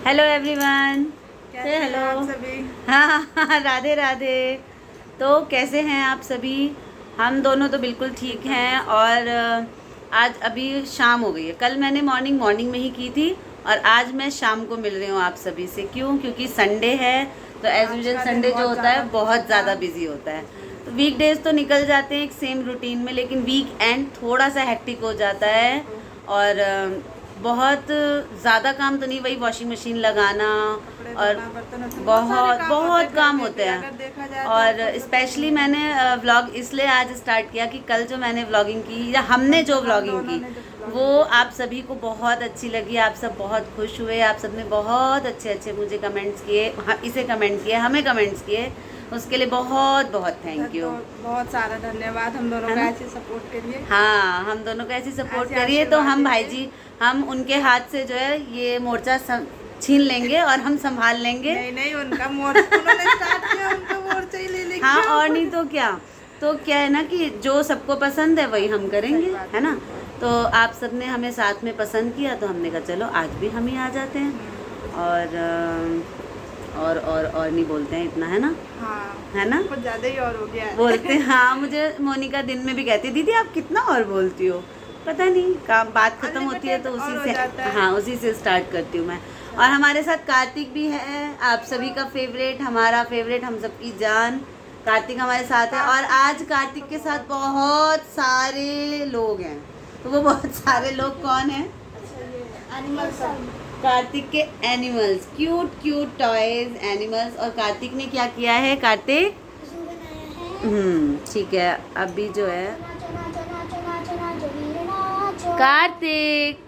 Hello everyone. कैसे हैं hello. आप सभी? हाँ राधे राधे। तो कैसे हैं आप सभी? हम दोनों तो बिल्कुल ठीक हैं। और आज अभी शाम हो गई है। कल मैंने मॉर्निंग में ही की थी और आज मैं शाम को मिल रही हूँ आप सभी से। क्यों? क्योंकि संडे है तो एज आज यूजल का दिन संडे जो बहुत होता है ज़्यादा बहुत बिजी ज़्यादा था। बिजी होता है। तो वीक डेज तो निकल जाते हैं एक सेम रूटीन में, लेकिन वीक एंड थोड़ा सा हेक्टिक हो जाता है। और बहुत ज़्यादा काम तो नहीं, वही वॉशिंग मशीन लगाना कपड़े और धोना, बर्तन धोना, बहुत सारे बहुत काम होते बहुत हैं घर काम में होते भी, हैं। अगर देखा जाए तो और फुर्सत ही स्पेशली नहीं है। मैंने व्लॉग इसलिए आज स्टार्ट किया कि कल जो मैंने व्लॉगिंग की या हमने जो मतलब हम व्लॉगिंग दोनों की ने जब वो vlogging की आप सभी को बहुत अच्छी लगी। आप सब बहुत खुश हुए, आप सब ने बहुत अच्छे अच्छे मुझे कमेंट्स किए, इसे कमेंट किए, हमें कमेंट्स किए। उसके लिए बहुत बहुत थैंक यू। बहुत सारा धन्यवाद हम दोनों है का ना? ऐसे सपोर्ट के लिए। हाँ, हम दोनों को ऐसी सपोर्ट ऐसे करिए तो आशीर्वाद हम भाई दीजिए। जी, हम उनके हाथ से जो है ये मोर्चा छीन लेंगे और हम संभाल लेंगे। नहीं नहीं, उनका मोर्चा उन्होंने स्टार्ट किया, उनका मोर्चा ही ले लेंगे हाँ, और हम। नहीं तो क्या। तो क्या है ना कि जो सबको पसंद है वही हम सही करेंगे, बात है ना? बिल्कुल। तो आप सब ने हमें साथ में पसंद किया तो हमने कहा चलो आज भी हम ही आ जाते हैं। और नहीं बोलते हैं इतना, है ना? हाँ, है ना? कुछ ज़्यादा ही और हो गया है। बोलते हैं। हाँ, मुझे मोनिका दिन में भी कहती है, दीदी आप कितना और बोलती हो। पता नहीं, काम बात खत्म होती है तो Unlimited और उसी हो से, जाता है। हाँ उसी से स्टार्ट करती हूँ मैं। और हमारे साथ कार्तिक भी है, आप सभी का फेवरेट, हमारा फेवरेट, हम सबकी जान। कार्तिक हमारे साथ है और आज कार्तिक के साथ बहुत सारे लोग हैं। तो वो बहुत सारे लोग कौन हैं? एनिमल सब। कार्तिक के animals, cute cute toys animals. और कार्तिक ने क्या किया है? कार्तिक ठीक है। अभी जो है कार्तिक,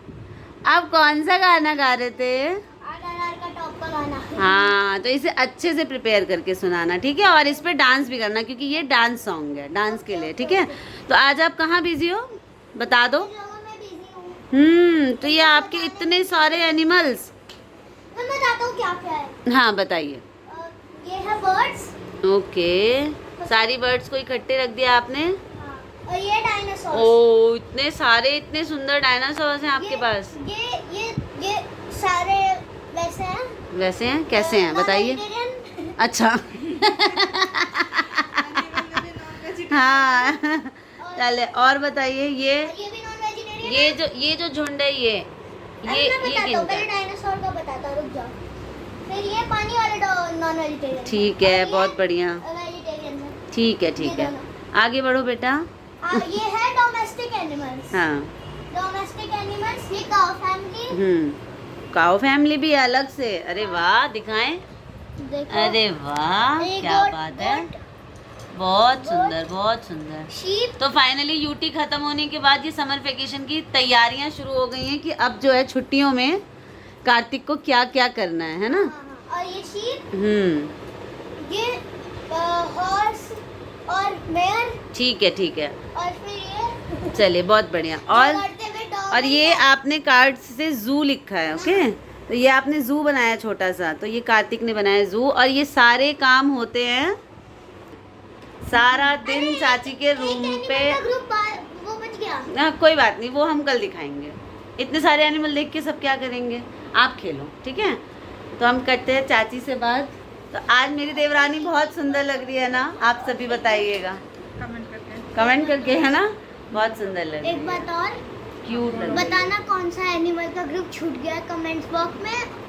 आप कौन सा गाना गा रहे थे? का टॉप का गाना। हाँ, तो इसे अच्छे से प्रिपेयर करके सुनाना, ठीक है? और इस पे डांस भी करना क्योंकि ये डांस सॉन्ग है, डांस के लिए, ठीक है? तो आज आप कहाँ बिजी हो बता दो। मैं बिजी हूँ। तो ये आपके इतने सारे एनिमल्स। मैं बताता हूँ क्या क्या है। हाँ बताइए। ये है बर्ड्स। ओके, सारी बर्ड्स को इकट्ठे रख दिया आपने। और ये डायनासोर। ओ, इतने सारे, इतने सुंदर डायनासोर्स हैं आपके पास। ये सारे वैसे हैं। वैसे हैं? कैसे हैं बताइए। non-vegetarian। अच्छा। हाँ चले, और बताइए। ये भी नॉन वेजिटेरियन। ये जो झुंड है ये मैं बताता हूँ, किनका पहले है? डायनासोर का बताता हूँ, रुक जाओ। फिर ये पानी वाले नॉन वेजिटेरियन। ठीक है, बहुत बढ़िया। वेजिटेरियन है। ठीक है, ठीक ये है, दोनों। आगे बढ़ो बेटा। ये है डोमेस्टिक एनिमल्स। हाँ। डोमेस्टिक एनिमल्स, ये काऊ फैमिली। काऊ फैमिली भी अलग से? अरे वाह, दिखाएं। देखो। अरे वाह, ये क्या गोट, बात है। गोट, बहुत सुंदर, बहुत सुंदर। शीप। तो फाइनली यूटी खत्म होने के बाद ये समर वेकेशन की तैयारियां शुरू हो गई हैं कि अब जो है छुट्टियों में कार्तिक को क्या क्या करना है ना? और ये शीप। ये हॉर्स और मेयर। ठीक है, ठीक है, और फिर ये चलिए, बहुत बढ़िया। लड़ते हुए dog और ये है। आपने कार्ड से जू लिखा है, ओके? तो ये आपने जू बनाया छोटा सा, तो ये कार्तिक ने बनाया जू। और ये सारे काम होते हैं सारा दिन चाची के एक रूम animal पे। का ग्रुप वो बच गया। कोई बात नहीं, वो हम कल दिखाएंगे। इतने सारे एनिमल देख के सब क्या करेंगे? आप खेलो, ठीक है? तो हम करते हैं चाची से बात। तो आज मेरी देवरानी बहुत सुंदर लग रही है ना? आप सभी बताइएगा कमेंट करके, है ना? बहुत सुंदर लग रही एक है, बात और, क्यूट लग रही है। बताना कौन सा एनिमल का ग्रुप छूट गया कमेंट्स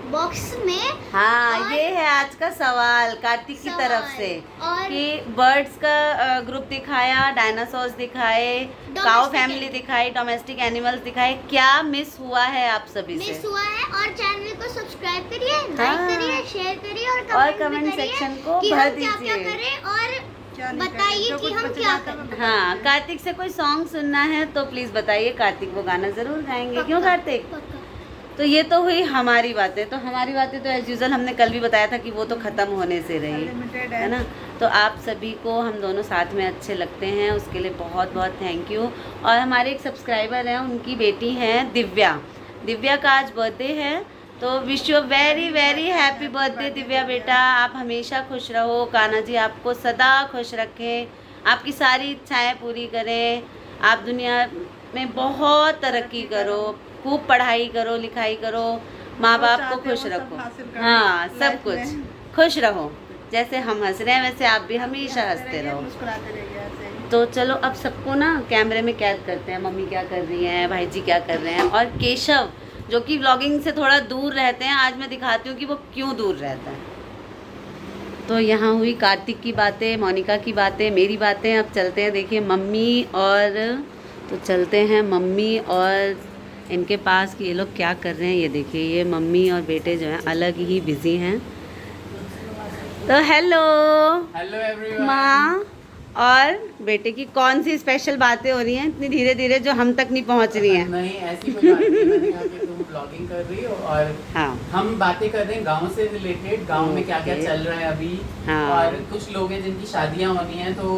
बॉक्स में। हाँ, और- ये है आज का सवाल कार्तिक की तरफ से और कि बर्ड्स का ग्रुप दिखाया, डायनासोर्स दिखाए, काऊ फैमिली दिखाई, डोमेस्टिक एनिमल्स दिखाए, क्या मिस हुआ है आप सभी से? मिस हुआ है। और चैनल को सब्सक्राइब करिए, हाँ। लाइक करिए, शेयर करिए और कमेंट कमेंट भी करिए सेक्शन को कि भर हम क्या क्या दीजिए। करें और बताइए कि हम क्या करें। हाँ, कार्तिक से कोई सॉन्ग सुनना है तो प्लीज बताइए, कार्तिक वो गाना जरूर गाएंगे। क्यों कार्तिक? पक्का। तो ये तो हुई हमारी बातें। तो हमारी बातें तो एज यूजल हमने कल भी बताया था कि वो तो ख़त्म होने से रही, है ना? तो आप सभी को हम दोनों साथ में अच्छे लगते हैं, उसके लिए बहुत बहुत थैंक यू। और हमारे एक सब्सक्राइबर हैं, उनकी बेटी हैं दिव्या। दिव्या का आज बर्थडे है, तो wish you very very happy birthday Divya बेटा। आप हमेशा खुश रहो, कान्हा जी आपको सदा खुश रखें, आपकी सारी इच्छाएं पूरी करें, आप दुनिया में बहुत तरक्की करो, खूब पढ़ाई करो, लिखाई करो, माँ वो बाप को चाहते हैं खुश वो सब रखो। हासिल करें हाँ, सब लाइफ कुछ में। खुश रहो। जैसे हम हंस रहे हैं वैसे आप भी हमेशा हंसते रहो। मुस्कुराते रहिए ऐसे ही। तो चलो अब सबको ना कैमरे में कैद करते हैं। मम्मी क्या कर रही हैं, भाई जी क्या कर रहे हैं, और केशव जो कि व्लॉगिंग से थोड़ा दूर रहते हैं, आज मैं दिखाती हूँ कि वो क्यों दूर रहता है। तो यहाँ हुई कार्तिक की बातें, मोनिका की बातें, मेरी बातें। अब चलते हैं, देखिए मम्मी और, तो चलते हैं मम्मी और इनके पास कि ये लोग क्या कर रहे हैं। ये देखिए, ये मम्मी और बेटे जो हैं अलग ही बिजी हैं। तो हेलो एवरीवन। माँ और बेटे की कौन सी स्पेशल बातें हो रही हैं इतनी धीरे धीरे जो हम तक नहीं पहुँच रही हैं? नहीं, ऐसी कोई बात नहीं। मैंने कहा कि तुम ब्लॉगिंग कर रही हो और हाँ हम बातें कर रहे हैं गांव से रिलेटेड, गांव में क्या क्या Okay. चल रहा है अभी। हाँ। और कुछ लोग हैं जिनकी शादियां होनी है, तो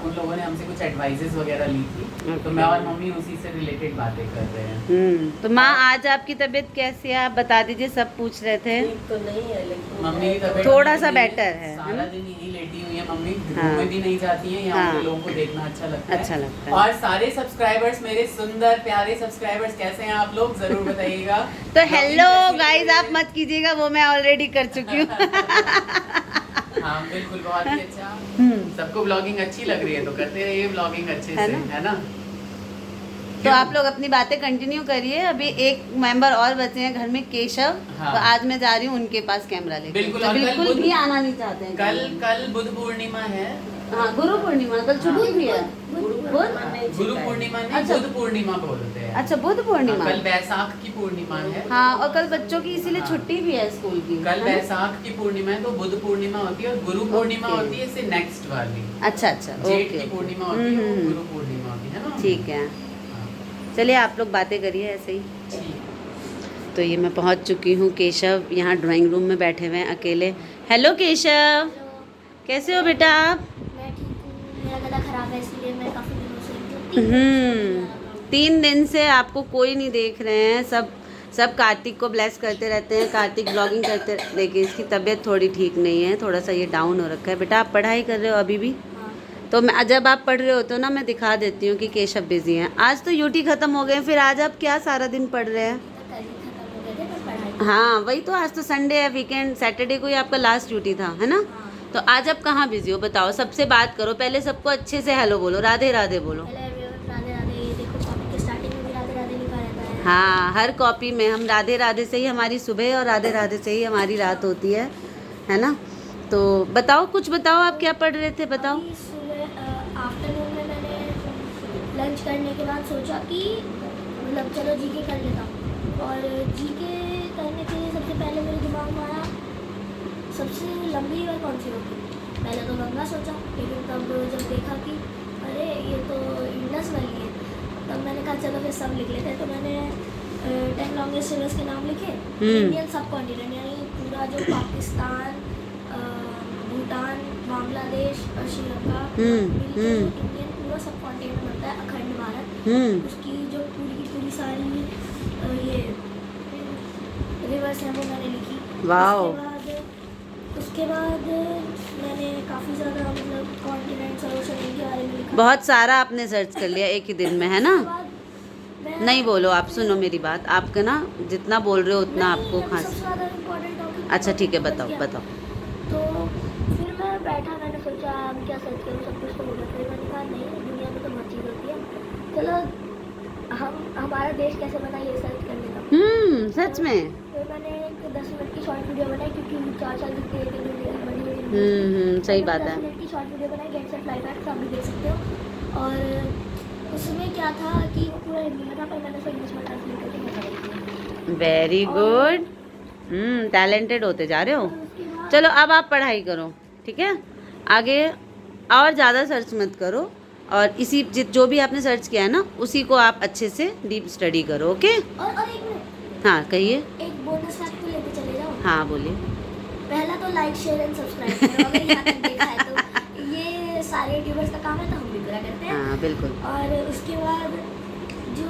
उन लोगों ने हमसे कुछ एडवाइजेस वगैरह ली थी। तो Okay. मैं और मम्मी उसी से रिलेटेड बातें कर रहे हैं। तो माँ आज आपकी तबीयत कैसी है, आप बता दीजिए, सब पूछ रहे थे। तो नहीं है लेकिन मम्मी की तबीयत थोड़ा ठीक सा नहीं better है सारा ना? दिन यहीं लेटी हुई है मम्मी। हाँ। घूमने भी नहीं जाती हैं, यहाँ हाँ। पे लोगों को देखना अच्छा लगता है। अच्छा लगता है। और सारे सब्सक्राइबर्स, मेरे सुंदर प्यारे सब्सक्राइबर्स, कैसे हैं आप लोग, जरूर बताइएगा। तो हेलो कैसी लग गाइस, रही आप है? मत कीजिएगा, वो मैं ऑलरेडी कर चुकी हूँ। हाँ बिल्कुल, बहुत ही अच्छा। हम्म। सबको ब्लॉगिंग अच्छी लग रही है तो करते रहिए ब्लॉगिंग अच्छे है से, ना? है ना? तो आप लोग अपनी बातें कंटिन्यू करिए। अभी एक मेंबर और बचे हैं घर में, केशव। हाँ। तो आज मैं जा रही हूँ उनके पास कैमरा लेके। बिल्कुल, तो और कल बिल्कुल बुध- भी आना नहीं चाहते हैं कल बुद्ध पूर्णिमा है। हाँ, गुरु पूर्णिमा कल छुट्टी भी है। गुरु पूर्णिमा नहीं, अच्छा। बुद्ध पूर्णिमा बोलते हैं। अच्छा, बुद्ध पूर्णिमा। कल वैसाख की पूर्णिमा है। हाँ, और कल बच्चों की इसीलिए हाँ। छुट्टी भी है स्कूल की। कल है ना? वैसाख की पूर्णिमा है, तो बुद्ध पूर्णिमा होती है, और गुरु पूर्णिमा Okay. होती है इससे नेक्स्ट वाली। अच्छा अच्छा, जेठ ओके की पूर्णिमा ओके। होती है, वो गुरु पूर्णिमा होती है ना? ठीक है, हाँ, चलिए आप लोग बातें करिए ऐसे ही। ठीक। तो ये मैं पहुंच चुकी हूँ। केशव यहाँ ड्राइंग रूम में बैठे हुए हैं अकेले। हेलो केशव, कैसे हो बेटा आप? मैं ठीक हूँ, मेरा गला खराब है इसलिए मैं काफ़ी दिनों से 3 दिन से आपको कोई नहीं देख रहे हैं। सब कार्तिक को ब्लेस करते रहते हैं, कार्तिक ब्लॉगिंग करते। देखिए इसकी तबीयत थोड़ी ठीक नहीं है, थोड़ा सा ये डाउन हो रखा है। बेटा आप पढ़ाई कर रहे हो अभी भी? हाँ, तो मैं, जब आप पढ़ रहे होते हो ना, मैं दिखा देती हूँ कि केशव बिजी हैं। आज तो यूटी ख़त्म हो गए, फिर आज आप क्या सारा दिन पढ़ रहे हैं? तो कल ही खत्म हो गए थे पर पढ़ाई। हाँ वही तो, आज तो संडे है, वीकेंड, सैटरडे को ही आपका लास्ट ड्यूटी था, है ना? हाँ। तो आज आप कहाँ बिजी हो बताओ? सबसे बात करो, पहले सबको अच्छे से हेलो बोलो, राधे राधे बोलो। Hello everyone, Radhe Radhe. ये देखो टॉपिक के स्टार्टिंग में भी राधे राधे लिखा रहता है। हाँ, हर कॉपी में हम राधे राधे से ही हमारी सुबह और राधे राधे से ही हमारी रात होती है ना? तो बताओ, कुछ बताओ, आप क्या पढ़ रहे थे, बताओ। अभी सुबह आफ्टरनून में मैंने लंच करने के बाद सोचा कि मतलब चलो जीके कर लेता हूँ। और जीके करने के लिए सबसे पहले मेरे दिमाग में आया सबसे लंबी रिवर कौन सी होगी। पहले तो गंगा सोचा, लेकिन तब जब देखा कि अरे ये तो इंडस वैली है, तब मैंने कहा चलो फिर सब लिख लेते हैं। तो मैंने 10 लॉन्गेस्ट रिवर्स के नाम लिखे। इंडियन सब कॉन्टिनेंट यानी पूरा जो पाकिस्तान, भूटान, बांग्लादेश और श्रीलंका मिलकर जो इंडियन पूरा सब कॉन्टिनेंट बनता है, अखंड भारत, उसकी जो पूरी की पूरी सारी ये रिवर्स हैं वो मैंने लिखी। वाओ। उसके बाद मैंने काफ़ी ज़्यादा मतलब कॉन्टिनेंट्स और ओशन के बारे में लिखा। बहुत सारा आपने सर्च कर लिया एक ही दिन में, है ना? उसके बाद मैं- नहीं बोलो, आप सुनो मेरी बात, आपका ना जितना बोल रहे हो उतना नहीं, आपको अभी खास। सबसे ज़्यादा इम्पोर्टेंट टॉपिक अच्छा ठीक है, बताओ किया। बताओ। तो फिर मैं बैठा, मैंने सोचा अब क्या सर्च करूँ, सब कुछ तो होगा। फिर मैंने कहा नहीं, दुनिया में तो बहुत चीज़ होती है, चलो हमारा देश कैसे बना ये सर्च कर लेता हूँ। सच में? फिर मैंने एक 10 मिनट की शॉर्ट वीडियो बनाई, क्योंकि 4 साल की बड़ी बड़ी सही बात है। 10 मिनट की शॉर्ट वीडियो बनाई, गेट सेट फ्लाई बैक, आप भी देख सकते हो। और उसमें क्या था कि वो पूरा हिंदी में था, पर मैंने उसको इंग्लिश में ट्रांसलेट करके बता दिया। वेरी गुड, टैलेंटेड होते जा रहे हो। उसके बाद चलो अब आप पढ़ाई करो, ठीक है? आगे और ज़्यादा सर्च मत करो, और इसी जो भी आपने सर्च किया है ना, उसी को आप अच्छे से डीप स्टडी करो, ओके? और एक मिनट, हाँ कहिए। एक बोनस फैक्ट तो लेके चले जाओ। हाँ बोलिए। पहला तो लाइक शेयर एंड सब्सक्राइब करो, अगर यहाँ तक देखा है तो। ये सारे यूट्यूबर्स का काम है, तो हम भी पूरा करते हैं। हाँ बिल्कुल। और उसके बाद जो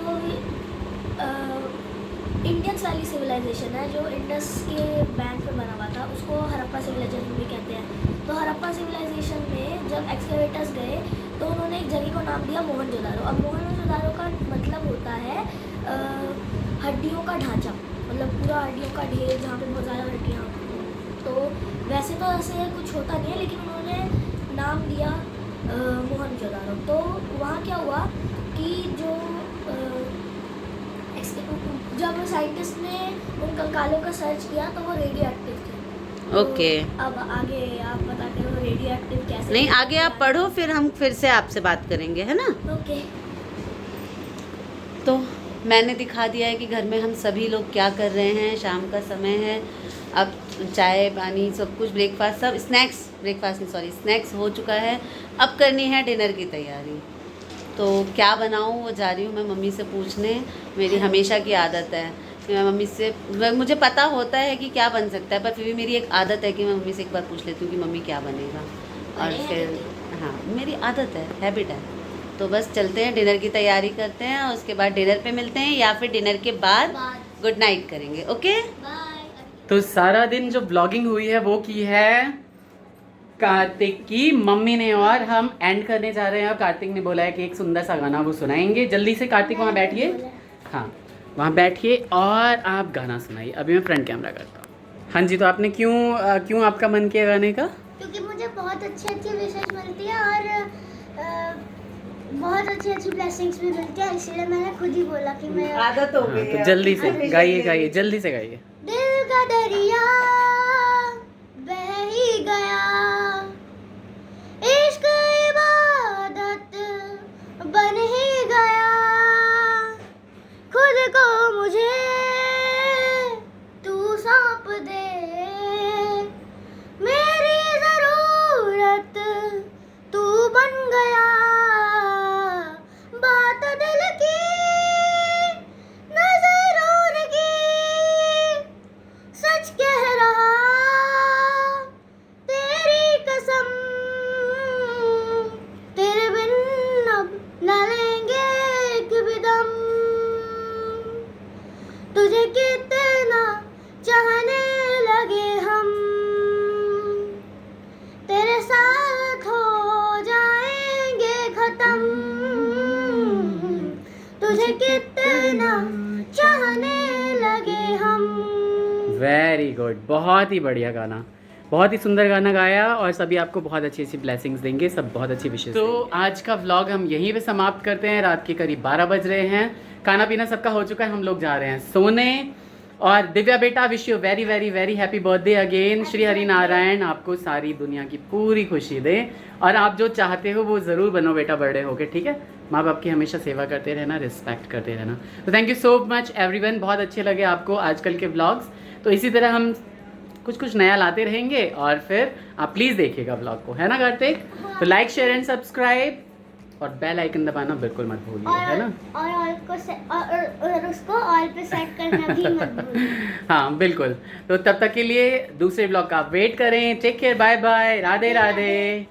इंडियंस वैली सिविलाइजेशन है, जो इंडस के बैंक पे बना हुआ था, उसको हड़प्पा सिविलाइजेशन भी कहते हैं। तो हड़प्पा सिविलाइजेशन में जब एक्सकेवेटर्स गए तो उन्होंने एक जगह को नाम दिया मोहनजोदारो। अब मोहनजोदारो का मतलब होता है हड्डियों का ढांचा, मतलब पूरा हड्डियों का ढेर जहाँ पे बहुत ज़्यादा हड्डियाँ। तो वैसे तो ऐसे कुछ होता नहीं है, लेकिन उन्होंने नाम दिया मोहनजोदारो। तो वहाँ क्या हुआ कि जो जब साइंटिस्ट ने उन कंकालों का सर्च किया तो वो रेडियो एक्टिव थे। ओके। तो अब आगे आप बताते हो रेडियो एक्टिव कैसे? नहीं, आगे आप पढ़ो, फिर हम फिर से आपसे बात करेंगे, है ना। ओके। तो मैंने दिखा दिया है कि घर में हम सभी लोग क्या कर रहे हैं। शाम का समय है, अब चाय पानी सब कुछ, ब्रेकफास्ट सब, स्नैक्स हो चुका है। अब करनी है डिनर की तैयारी। तो क्या बनाऊँ वो जा रही हूँ मैं मम्मी से पूछने। मेरी हमेशा की आदत है कि मैं मम्मी से, मुझे पता होता है कि क्या बन सकता है, पर फिर भी मेरी एक आदत है कि मैं मम्मी से एक बार पूछ लेती हूँ कि मम्मी क्या बनेगा। और फिर हाँ, मेरी आदत है, हैबिट है। तो बस चलते हैं, डिनर की तैयारी करते हैं और उसके बाद डिनर पे मिलते हैं, या फिर डिनर के बाद गुड नाइट करेंगे। Okay, bye. तो सारा दिन जो ब्लॉगिंग हुई है वो की है कार्तिक की मम्मी ने, और हम एंड करने जा रहे हैं। अब कार्तिक ने बोला है कि एक सुंदर सा गाना वो सुनाएंगे। जल्दी से कार्तिक वहाँ बैठिए, हाँ वहाँ बैठिए और आप गाना सुनाइए। अभी मैं फ्रंट कैमरा करता हूँ। हाँ जी, तो आपने क्यों आपका मन किया गाने का? क्योंकि मुझे बहुत अच्छी विशेष मिलती है और बहुत अच्छी ब्लेसिंग्स भी मिलती है, इसलिए मैंने खुद ही बोला कि मैं आदत हो गई तो है। जल्दी से गाइए, जल्दी से गाइए। दिल का दरिया बह ही गया, इश्क इबादत बन ही गया, खुद को मुझे तू सौंप दे, मेरी जरूरत तू बन गया, बात दिल की नजरों की सच कह रहा, तेरी कसम तेरे बिन अब न लेंगे एक भी दम, तुझे कितना चाहने लगे हम, तेरे साथ हो जाएंगे खत्म, तुझे कितना चाहने लगे हम। वेरी गुड, बहुत ही बढ़िया गाना, बहुत ही सुंदर गाना गाया, और सभी आपको बहुत अच्छी अच्छी ब्लेसिंग्स देंगे, सब बहुत अच्छी विशेष। तो आज का व्लॉग हम यहीं पे समाप्त करते हैं। रात के करीब 12 बज रहे हैं, खाना पीना सबका हो चुका है, हम लोग जा रहे हैं सोने। और दिव्या बेटा, wish you very very very happy birthday again. Shri Hari Narayan आपको सारी दुनिया की पूरी खुशी दे, और आप जो चाहते हो वो ज़रूर बनो बेटा बर्थडे होके, ठीक है। माँ बाप की हमेशा सेवा करते रहना, रिस्पेक्ट करते रहना। तो thank you so much everyone, बहुत अच्छे लगे आपको आजकल के व्लॉग्स। तो इसी तरह हम कुछ नया लाते रहेंगे, और फिर आप प्लीज़ देखिएगा व्लॉग को, है ना कार्तिक। तो लाइक शेयर एंड सब्सक्राइब और बेल आइकन दबाना बिल्कुल मत भूलिए, है ना। और उसको ऑल पे सेट करना भी मत भूलिए। हाँ बिल्कुल। तो तब तक के लिए दूसरे ब्लॉग का वेट करें। Take care, bye bye, Radhe Radhe.